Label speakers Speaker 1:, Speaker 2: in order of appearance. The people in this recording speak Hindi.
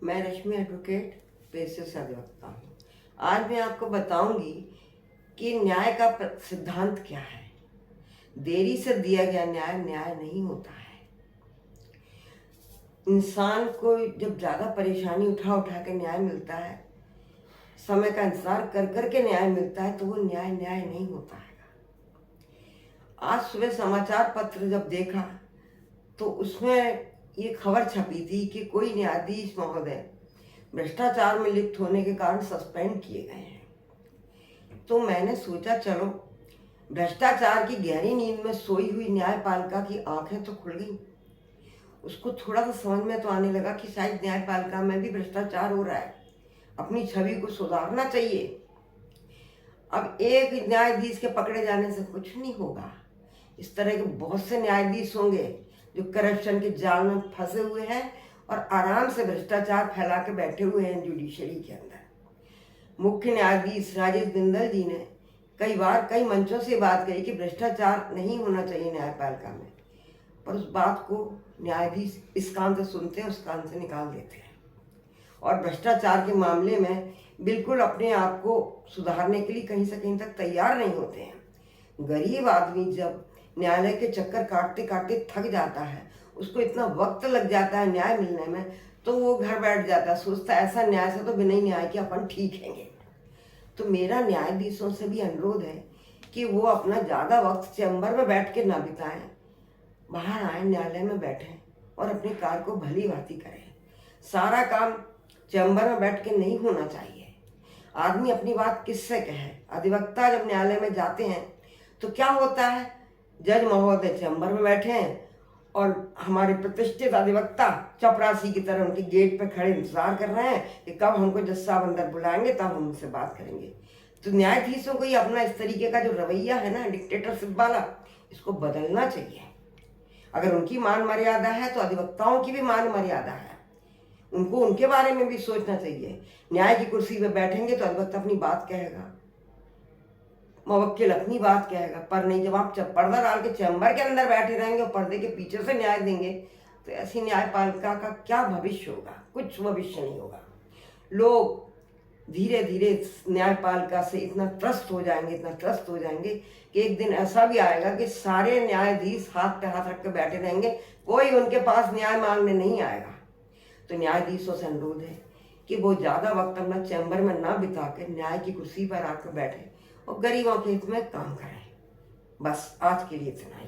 Speaker 1: मैं रश्मि एडवोकेट पेशे से अधिवक्ता हूँ। आज मैं आपको बताऊंगी कि न्याय का सिद्धांत क्या है। देरी से दिया गया न्याय न्याय नहीं होता है। इंसान को जब ज़्यादा परेशानी उठा उठा के न्याय मिलता है, समय का इंतजार कर कर के न्याय मिलता है, तो वो न्याय न्याय नहीं होता है। आज सुबह समाचार पत्र जब देखा तो उसमें ये खबर छपी थी कि कोई न्यायाधीश महोदय भ्रष्टाचार में लिप्त होने के कारण सस्पेंड किए गए हैं। तो मैंने सोचा चलो भ्रष्टाचार की गहरी नींद में सोई हुई न्यायपालिका की आंखें तो खुल गई। उसको थोड़ा सा समझ में तो आने लगा कि शायद न्यायपालिका में भी भ्रष्टाचार हो रहा है, अपनी छवि को सुधारना चाहिए। अब एक न्यायाधीश के पकड़े जाने से कुछ नहीं होगा। इस तरह के बहुत से न्यायाधीश होंगे जो करप्शन के जाल में फंसे हुए हैं और आराम से भ्रष्टाचार फैला के बैठे हुए हैं जुडिशरी के अंदर। मुख्य न्यायाधीश राजेश बिंदल जी ने कई बार कई मंचों से बात कही कि भ्रष्टाचार नहीं होना चाहिए न्यायपालिका में, पर उस बात को न्यायाधीश इस कान से सुनते हैं, उस कान से निकाल देते हैं और भ्रष्टाचार के मामले में बिल्कुल अपने आप को सुधारने के लिए कहीं से कहीं तक तैयार नहीं होते हैं। गरीब आदमी जब न्यायालय के चक्कर काटते काटते थक जाता है, उसको इतना वक्त लग जाता है न्याय मिलने में, तो वो घर बैठ जाता है, सोचता है ऐसा न्याय से तो बिना ही न्याय के अपन ठीक हैंगे। तो मेरा न्यायाधीशों से भी अनुरोध है कि वो अपना ज़्यादा वक्त चैम्बर में बैठ के ना बिताएं, बाहर आए, न्यायालय में बैठें और अपनी कार को भली भांति करें। सारा काम चैम्बर में बैठ के नहीं होना चाहिए। आदमी अपनी बात किससे कहे। अधिवक्ता जब न्यायालय में जाते हैं तो क्या होता है, जज महोदय चैम्बर में बैठे हैं और हमारे प्रतिष्ठित अधिवक्ता चपरासी की तरह उनके गेट पर खड़े इंतजार कर रहे हैं कि कब हमको जज साहब अंदर बुलाएंगे, तब हम उनसे बात करेंगे। तो न्यायाधीशों को ही अपना इस तरीके का जो रवैया है ना, डिक्टेटरशिप वाला, इसको बदलना चाहिए। अगर उनकी मान मर्यादा है तो अधिवक्ताओं की भी मान मर्यादा है। उनको उनके बारे में भी सोचना चाहिए। न्याय की कुर्सी पे बैठेंगे तो अधिवक्ता अपनी बात कहेगा, मुवक्किल अपनी बात कहेगा, पर नहीं जब आप पर्दा डाल के चैम्बर के अंदर बैठे रहेंगे और पर्दे के पीछे से न्याय देंगे तो ऐसी न्यायपालिका का क्या भविष्य होगा। कुछ भविष्य नहीं होगा। लोग धीरे धीरे न्यायपालिका से इतना त्रस्त हो जाएंगे, इतना त्रस्त हो जाएंगे कि एक दिन ऐसा भी आएगा कि सारे न्यायाधीश हाथ पे हाथ रख के बैठे रहेंगे, कोई उनके पास न्याय मांगने नहीं आएगा। तो न्यायाधीशों से अनुरोध है कि वो ज़्यादा वक्त अपना चैम्बर में ना बिता के न्याय की कुर्सी पर आकर बैठे और गरीबों के हित में काम करें। बस आज के लिए इतना ही।